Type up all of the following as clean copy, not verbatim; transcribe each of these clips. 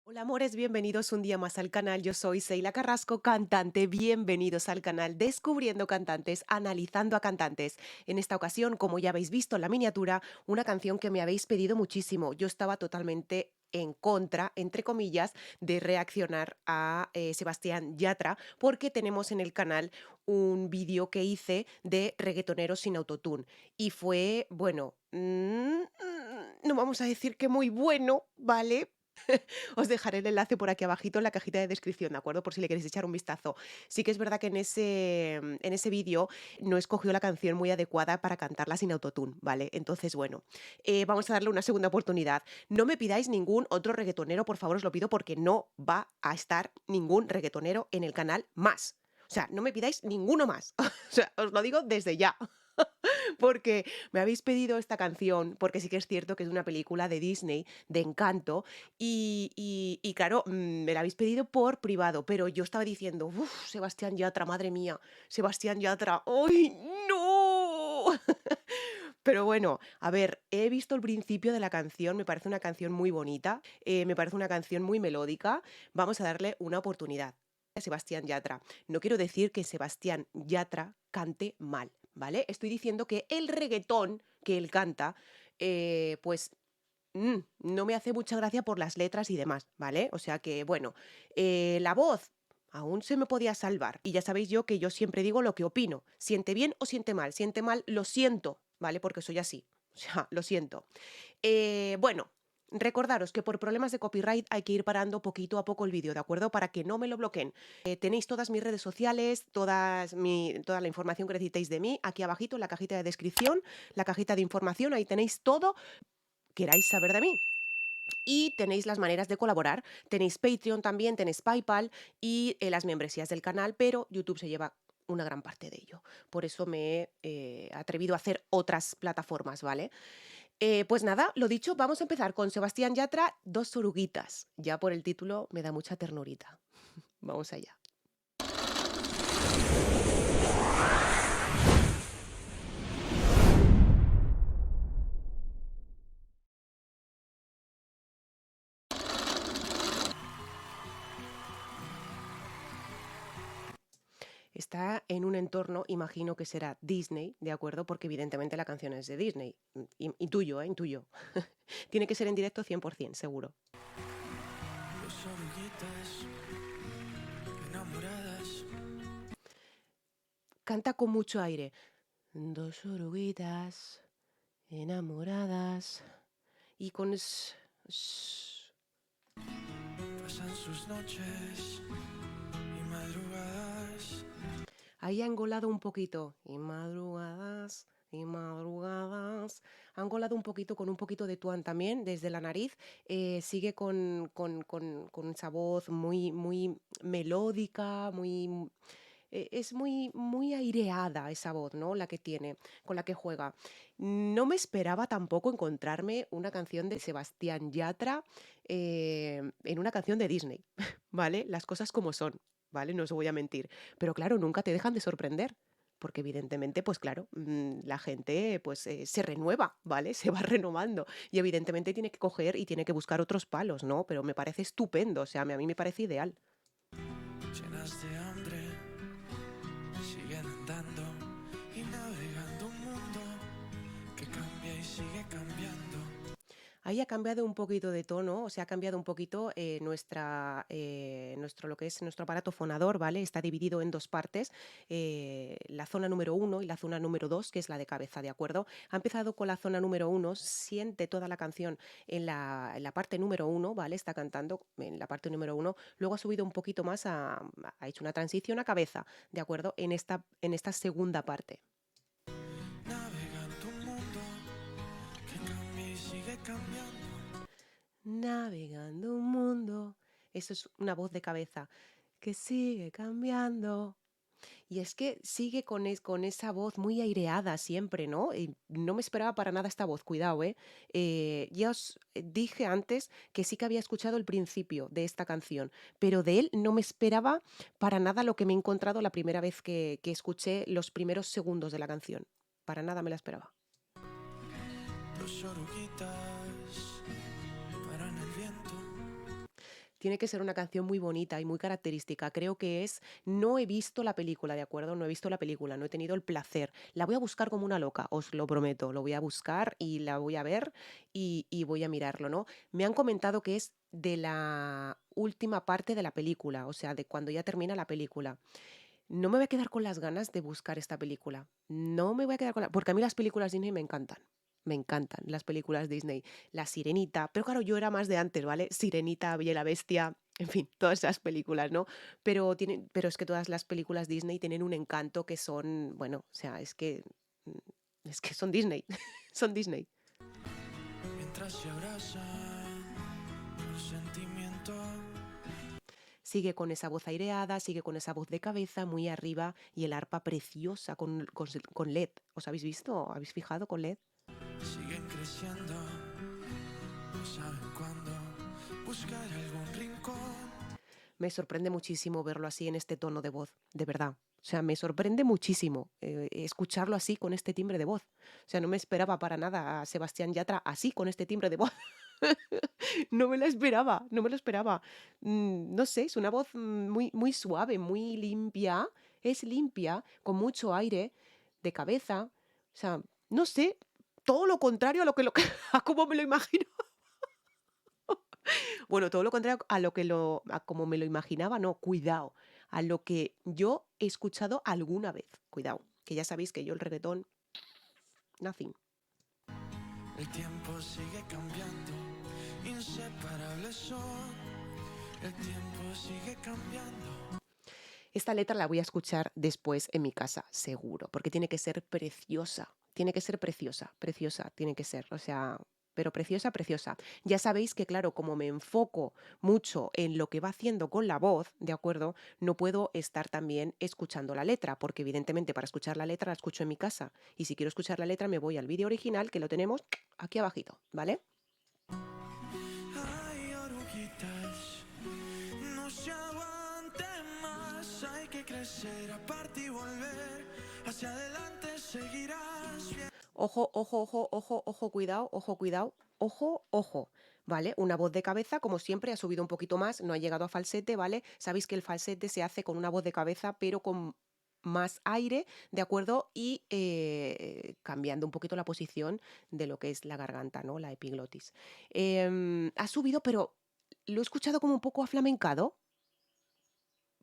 Hola amores, bienvenidos un día más al canal. Yo soy Seila Carrasco, cantante. Bienvenidos al canal Descubriendo Cantantes, analizando a cantantes. En esta ocasión, como ya habéis visto en la miniatura, una canción que me habéis pedido muchísimo. Yo estaba totalmente en contra, entre comillas, de reaccionar a Sebastián Yatra, porque tenemos en el canal un vídeo que hice de reggaetoneros sin autotune. Y fue, bueno, no vamos a decir que muy bueno, ¿vale? Os dejaré el enlace por aquí abajito en la cajita de descripción, ¿de acuerdo? Por si le queréis echar un vistazo. Sí que es verdad que en ese vídeo no escogió la canción muy adecuada para cantarla sin autotune, ¿vale? Entonces, bueno, vamos a darle una segunda oportunidad. No me pidáis ningún otro reggaetonero, por favor, os lo pido, porque no va a estar ningún reggaetonero en el canal más. O sea, no me pidáis ninguno más. O sea, os lo digo desde ya. Porque me habéis pedido esta canción, porque sí que es cierto que es una película de Disney, de Encanto, y claro, me la habéis pedido por privado, pero yo estaba diciendo, uff, Sebastián Yatra, madre mía, Sebastián Yatra, ¡ay, no! Pero bueno, a ver, he visto el principio de la canción, me parece una canción muy bonita, me parece una canción muy melódica, vamos a darle una oportunidad. Sebastián Yatra. No quiero decir que Sebastián Yatra cante mal, ¿vale? Estoy diciendo que el reggaetón que él canta, pues no me hace mucha gracia por las letras y demás, ¿vale? O sea que, bueno, la voz aún se me podía salvar. Y ya sabéis yo que yo siempre digo lo que opino. Siente bien o siente mal. Siente mal, lo siento, ¿vale? Porque soy así. O sea, lo siento. Bueno, recordaros que por problemas de copyright hay que ir parando poquito a poco el vídeo, ¿de acuerdo? Para que no me lo bloqueen. Tenéis todas mis redes sociales, toda la información que necesitéis de mí, aquí abajito en la cajita de descripción, la cajita de información, ahí tenéis todo queráis saber de mí. Y tenéis las maneras de colaborar. Tenéis Patreon también, tenéis PayPal y las membresías del canal, pero YouTube se lleva una gran parte de ello. Por eso me he atrevido a hacer otras plataformas, ¿vale? Pues nada, lo dicho, vamos a empezar con Sebastián Yatra, Dos oruguitas. Ya por el título me da mucha ternurita. Vamos allá. Está en un entorno, imagino que será Disney, ¿de acuerdo? Porque evidentemente la canción es de Disney. Intuyo, intuyo. Tiene que ser en directo 100%, seguro. Dos oruguitas enamoradas. Canta con mucho aire. Dos oruguitas enamoradas. Y con Pasan sus noches y madrugadas. ahí ha engolado un poquito. Y madrugadas, y madrugadas. Ha engolado un poquito con un poquito de tuán también desde la nariz. Sigue con esa voz muy, muy melódica, muy. Es muy, muy aireada esa voz, ¿no? La que tiene, con la que juega. No me esperaba tampoco encontrarme una canción de Sebastián Yatra en una canción de Disney, ¿vale? Las cosas como son, ¿vale? No os voy a mentir. Pero claro, nunca te dejan de sorprender. Porque evidentemente, pues claro, la gente pues se renueva, ¿vale? Se va renovando. Y evidentemente tiene que coger y tiene que buscar otros palos, ¿no? Pero me parece estupendo, o sea, a mí me parece ideal. Llenas de hambre, siguen andando y navegando un mundo que cambia y sigue cambiando. Ahí ha cambiado un poquito de tono, o sea, ha cambiado un poquito lo que es nuestro aparato fonador, ¿vale? Está dividido en dos partes, la zona número uno y la zona número dos, que es la de cabeza, ¿de acuerdo? Ha empezado con la zona número uno, siente toda la canción en la parte número uno, ¿vale? Está cantando en la parte número uno, luego ha subido un poquito más, ha hecho una transición a cabeza, ¿de acuerdo? En esta segunda parte. Navegando un mundo que cambia y sigue cambiando. Navegando un mundo. Eso es una voz de cabeza que sigue cambiando. Y es que sigue con esa voz muy aireada siempre, ¿no? Y no me esperaba para nada esta voz, cuidado, ¿eh? Ya os dije antes que sí que había escuchado el principio de esta canción, pero de él no me esperaba para nada lo que me he encontrado la primera vez que escuché los primeros segundos de la canción. Para nada me la esperaba. Dos oruguitas paran el viento. Tiene que ser una canción muy bonita y muy característica. Creo que es, no he visto la película, ¿de acuerdo? No he visto la película, no he tenido el placer. La voy a buscar como una loca, os lo prometo. Lo voy a buscar y la voy a ver y voy a mirarlo, ¿no? Me han comentado que es de la última parte de la película, o sea, de cuando ya termina la película. No me voy a quedar con las ganas de buscar esta película. No me voy a quedar con la... Porque a mí las películas Disney me encantan. Me encantan las películas Disney. La Sirenita, pero claro, yo era más de antes, ¿vale? Sirenita, Bella y la Bestia, en fin, todas esas películas, ¿no? Pero es que todas las películas Disney tienen un encanto que son, bueno, o sea, es que son Disney, son Disney. Mientras se abrazan por sentimiento. Sigue con esa voz aireada, sigue con esa voz de cabeza muy arriba y el arpa preciosa con LED. ¿Os habéis visto? ¿Habéis fijado con LED? Siguen creciendo, no saben cuándo buscar algún rincón. Me sorprende muchísimo verlo así en este tono de voz, de verdad. O sea, me sorprende muchísimo escucharlo así con este timbre de voz. O sea, no me esperaba para nada a Sebastián Yatra así con este timbre de voz. No me la esperaba, no me lo esperaba. No sé, es una voz muy, muy suave, muy limpia. Es limpia, con mucho aire de cabeza. O sea, no sé, todo lo contrario a lo que a cómo me lo imagino. Bueno, todo lo contrario a a como me lo imaginaba, no, cuidado, a lo que yo he escuchado alguna vez. Cuidado, que ya sabéis que yo el reggaetón, nothing. El tiempo sigue cambiando, inseparables son. El tiempo sigue cambiando. Esta letra la voy a escuchar después en mi casa, seguro, porque tiene que ser preciosa. Tiene que ser preciosa, preciosa, tiene que ser. O sea, pero preciosa, preciosa. Ya sabéis que, claro, como me enfoco mucho en lo que va haciendo con la voz, ¿de acuerdo? No puedo estar también escuchando la letra, porque evidentemente para escuchar la letra la escucho en mi casa. Y si quiero escuchar la letra me voy al vídeo original, que lo tenemos aquí abajito, ¿vale? Hay oruguitas, no se aguante más. Hay que crecer, aparte y volver. Hacia adelante seguirás bien. Ojo, ojo, ojo, ojo, ojo, cuidado, ojo, cuidado, ojo, ojo, ¿vale? Una voz de cabeza, como siempre, ha subido un poquito más, no ha llegado a falsete, ¿vale? Sabéis que el falsete se hace con una voz de cabeza, pero con más aire, ¿de acuerdo? Y cambiando un poquito la posición de lo que es la garganta, ¿no? La epiglotis. Ha subido, pero lo he escuchado como un poco aflamencado.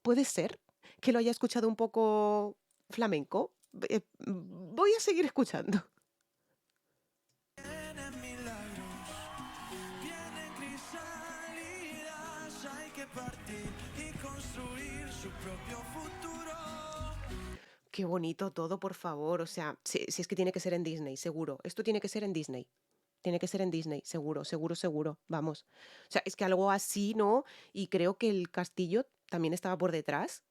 ¿Puede ser que lo haya escuchado un poco flamenco? Voy a seguir escuchando. Vienen milagros, vienen crisálidas. Hay que partir y construir su propio futuro. Qué bonito todo, por favor. O sea, si es que tiene que ser en Disney, seguro. Esto tiene que ser en Disney. Tiene que ser en Disney, seguro, seguro, seguro. Vamos. O sea, es que algo así, ¿no? Y creo que el castillo también estaba por detrás.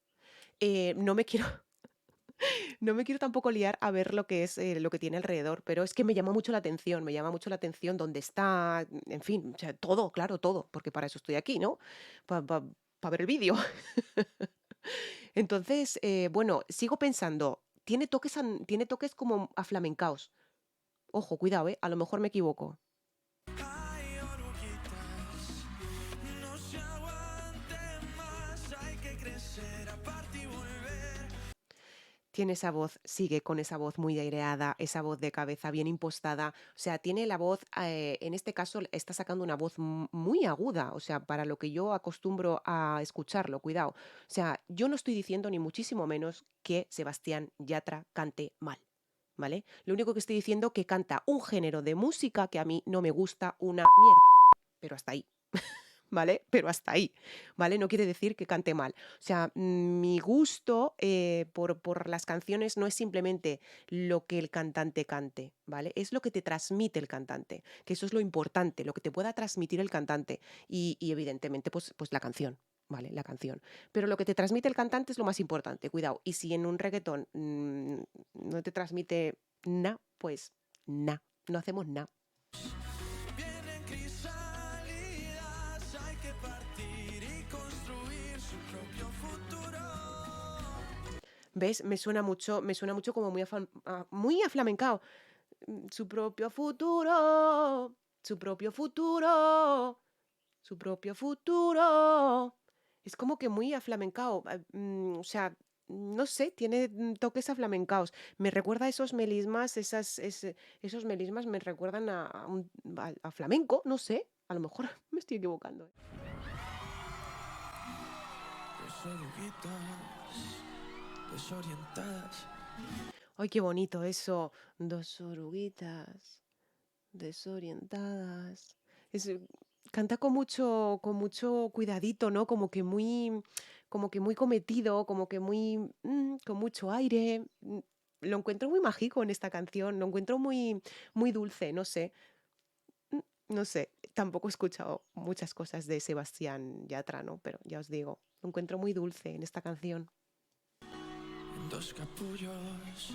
No me quiero, no me quiero tampoco liar a ver lo que es lo que tiene alrededor, pero es que me llama mucho la atención, me llama mucho la atención dónde está, en fin, o sea, todo, claro, todo, porque para eso estoy aquí, ¿no? Para ver el vídeo. Entonces, bueno, sigo pensando, tiene toques como aflamencaos. Ojo, cuidado, a lo mejor me equivoco. Hay oruguitas, no se aguante más. Hay que crecer, aparte y volver. Tiene esa voz, sigue con esa voz muy aireada, esa voz de cabeza bien impostada. O sea, tiene la voz, en este caso está sacando una voz muy aguda, o sea, para lo que yo acostumbro a escucharlo, cuidado. O sea, yo no estoy diciendo ni muchísimo menos que Sebastián Yatra cante mal. ¿Vale? Lo único que estoy diciendo que canta un género de música que a mí no me gusta una mierda. Pero hasta ahí. ¿Vale? Pero hasta ahí, ¿vale? No quiere decir que cante mal. O sea, mi gusto por las canciones no es simplemente lo que el cantante cante, ¿vale? Es lo que te transmite el cantante, que eso es lo importante, lo que te pueda transmitir el cantante y evidentemente pues la canción. Vale, la canción. Pero lo que te transmite el cantante es lo más importante, cuidado. Y si en un reggaetón no te transmite nada, pues nada, no hacemos nada. Vienen crisálidas, hay que partir y construir su propio futuro. ¿Ves? Me suena mucho como muy aflamencado. Su propio futuro, su propio futuro. su propio futuro. Es como que muy aflamencao, o sea, no sé, tiene toques aflamencaos. Me recuerda a esos melismas, esos melismas me recuerdan a flamenco, no sé, a lo mejor me estoy equivocando. Dos oruguitas desorientadas. Ay, qué bonito eso. Dos oruguitas desorientadas. Es, canta con mucho cuidadito, ¿no? Como que muy cometido, como que muy, con mucho aire. Lo encuentro muy mágico en esta canción, lo encuentro muy, muy dulce, no sé. Mm, No sé, tampoco he escuchado muchas cosas de Sebastián Yatra, ¿no? Pero ya os digo, lo encuentro muy dulce en esta canción. En dos capullos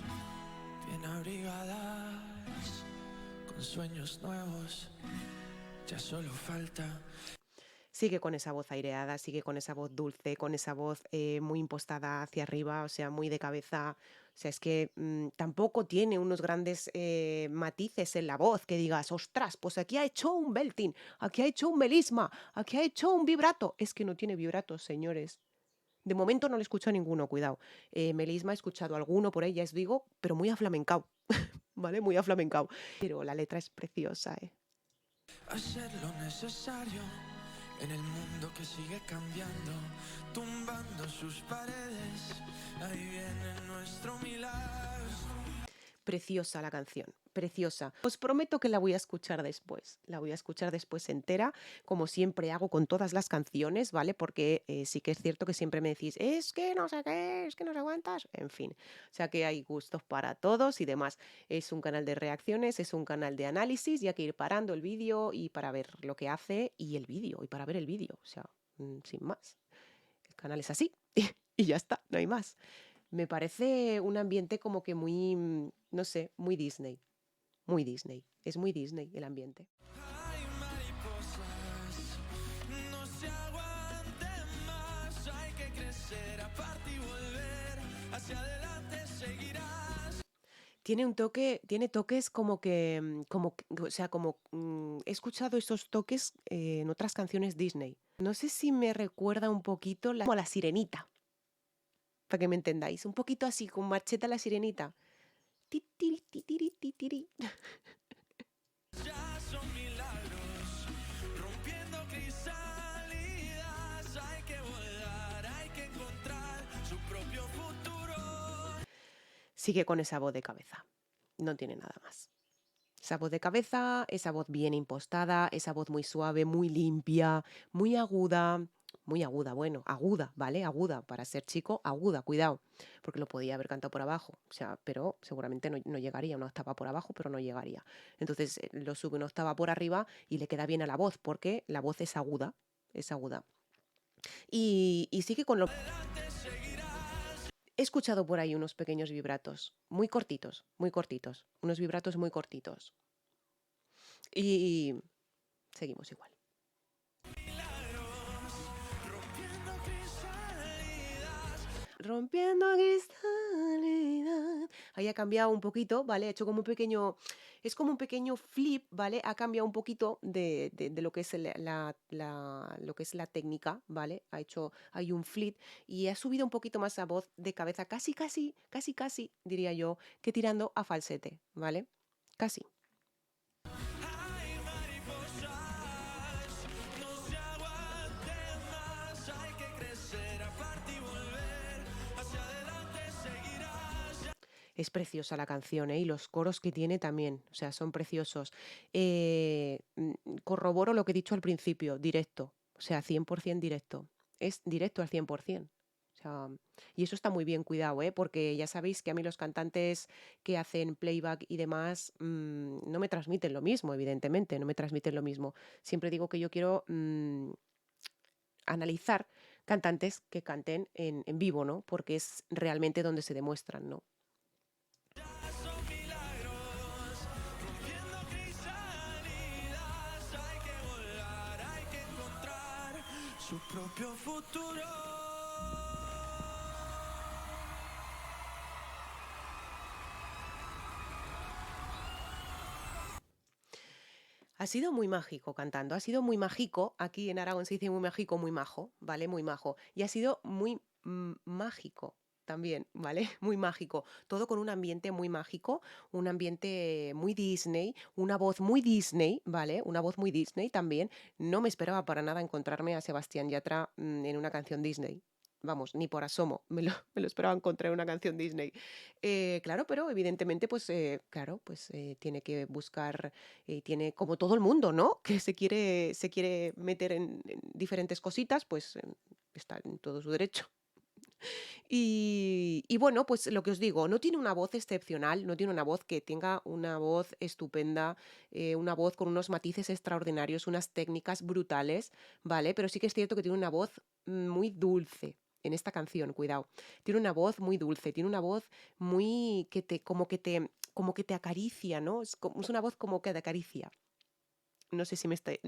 bien abrigadas, con sueños nuevos, ya solo falta. Sigue con esa voz aireada, sigue con esa voz dulce, con esa voz muy impostada hacia arriba, o sea, muy de cabeza. O sea, es que tampoco tiene unos grandes matices en la voz que digas, ostras, pues aquí ha hecho un belting, aquí ha hecho un melisma, aquí ha hecho un vibrato. Es que no tiene vibratos, señores. De momento no le escucho a ninguno, cuidado. Melisma he escuchado alguno por ella, os digo, pero muy aflamencao, ¿vale? Muy aflamencao. Pero la letra es preciosa, ¿eh? Hacer lo necesario en el mundo que sigue cambiando, tumbando sus paredes. Ahí viene nuestro milagro. Preciosa la canción, preciosa. Os prometo que la voy a escuchar después. La voy a escuchar después entera, como siempre hago con todas las canciones, ¿vale? Porque sí que es cierto que siempre me decís, es que no sé qué, es que no sé cuántas. En fin, o sea que hay gustos para todos y demás. Es un canal de reacciones, es un canal de análisis, y hay que ir parando el vídeo y para ver lo que hace y el vídeo, y para ver el vídeo. O sea, sin más. El canal es así y ya está, no hay más. Me parece un ambiente como que muy, no sé, muy Disney. Muy Disney. Es muy Disney el ambiente. Hay mariposas, no se aguante más. Hay que crecer, aparte y volver. Hacia adelante seguirás. Tiene un toque, tiene toques como que, o sea, como he escuchado esos toques en otras canciones Disney. No sé si me recuerda un poquito como a la Sirenita, para que me entendáis. Un poquito así, con Marcheta la Sirenita. Ti, tiri, ti, tiri, ti, tiri. Ya son milagros, rompiendo crisálida. Hay que volar, hay que encontrar su propio futuro. Sigue con esa voz de cabeza. No tiene nada más. Esa voz de cabeza, esa voz bien impostada, esa voz muy suave, muy aguda, bueno, aguda, ¿vale? Aguda, para ser chico, aguda, cuidado, porque lo podía haber cantado por abajo, o sea, pero seguramente no llegaría, una octava por abajo, pero no llegaría. Entonces lo sube una octava por arriba y le queda bien a la voz, porque la voz es aguda, es aguda. Y sigue con lo... He escuchado por ahí unos pequeños vibratos, muy cortitos, unos vibratos muy cortitos. Y seguimos igual. Rompiendo crisálida. Rompiendo cristalidad. Ahí ha cambiado un poquito, ¿vale? Ha hecho como un pequeño. Es como un pequeño flip, ¿vale? Ha cambiado un poquito de lo que es lo que es la técnica, ¿vale? Ha hecho. Hay un flip y ha subido un poquito más la voz de cabeza, casi, diría yo, que tirando a falsete, ¿vale? Casi. Hay mariposas, no se aguante más. Hay que crecer, aparte y volver. Hacia adelante seguirás. Es preciosa la canción, ¿eh? Y los coros que tiene también, o sea, son preciosos. Corroboro lo que he dicho al principio, directo, o sea, 100% directo. Es directo al 100%. O sea, y eso está muy bien cuidado, ¿eh? Porque ya sabéis que a mí los cantantes que hacen playback y demás no me transmiten lo mismo, evidentemente, no me transmiten lo mismo. Siempre digo que yo quiero analizar cantantes que canten en vivo, ¿no? Porque es realmente donde se demuestran, ¿no? Son milagros, rompiendo crisálida. Hay que volar, hay que encontrar su propio futuro. Ha sido muy mágico cantando, ha sido muy mágico, aquí en Aragón se dice muy mágico, muy majo, ¿vale? Muy majo. Y ha sido muy mágico también, ¿vale? Muy mágico. Todo con un ambiente muy mágico, un ambiente muy Disney, una voz muy Disney, ¿vale? Una voz muy Disney también. No me esperaba para nada encontrarme a Sebastián Yatra en una canción Disney. Vamos, ni por asomo, me lo esperaba encontrar en una canción Disney. Claro, pero evidentemente, pues, claro, pues tiene que buscar tiene como todo el mundo, ¿no? Que se quiere meter en diferentes cositas, pues está en todo su derecho. Y bueno, pues lo que os digo, no tiene una voz excepcional, no tiene una voz que tenga una voz estupenda, una voz con unos matices extraordinarios, unas técnicas brutales, ¿vale? Pero sí que es cierto que tiene una voz muy dulce. En esta canción, cuidado. Tiene una voz muy dulce, tiene una voz muy como que te acaricia, ¿no? Es una voz como que te acaricia. No sé si me estoy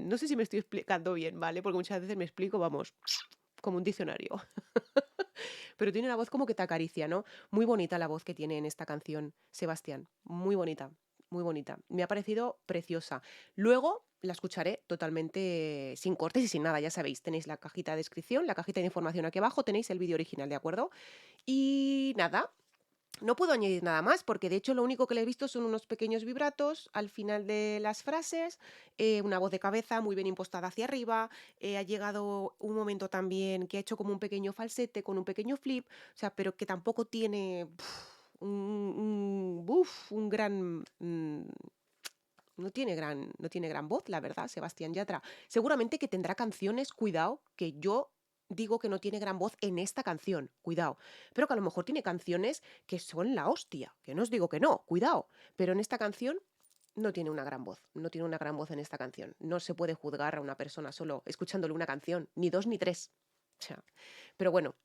explicando bien, ¿vale? Porque muchas veces me explico, vamos, como un diccionario. Pero tiene una voz como que te acaricia, ¿no? Muy bonita la voz que tiene en esta canción, Sebastián. Muy bonita, muy bonita. Me ha parecido preciosa. Luego la escucharé totalmente sin cortes y sin nada, ya sabéis, tenéis la cajita de descripción, la cajita de información aquí abajo, tenéis el vídeo original, ¿de acuerdo? Y nada, no puedo añadir nada más, porque de hecho lo único que le he visto son unos pequeños vibratos al final de las frases, una voz de cabeza muy bien impostada hacia arriba, ha llegado un momento también que ha hecho como un pequeño falsete con un pequeño flip, o sea, pero que tampoco tiene un gran... no tiene gran voz, la verdad, Sebastián Yatra. Seguramente que tendrá canciones, cuidado, que yo digo que no tiene gran voz en esta canción, cuidado. Pero que a lo mejor tiene canciones que son la hostia, que no os digo que no, cuidado. Pero en esta canción no tiene una gran voz, no tiene una gran voz en esta canción. No se puede juzgar a una persona solo escuchándole una canción, ni dos ni tres. O sea, pero bueno,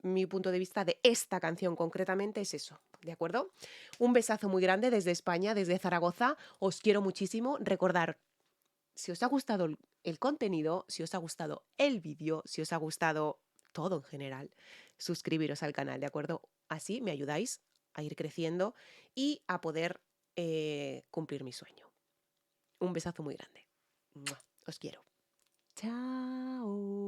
mi punto de vista de esta canción concretamente es eso, ¿de acuerdo? Un besazo muy grande desde España, desde Zaragoza. Os quiero muchísimo. Recordar, si os ha gustado el contenido, si os ha gustado el vídeo, si os ha gustado todo en general, suscribiros al canal, ¿de acuerdo? Así me ayudáis a ir creciendo y a poder cumplir mi sueño. Un besazo muy grande. ¡Mua! Os quiero. Chao.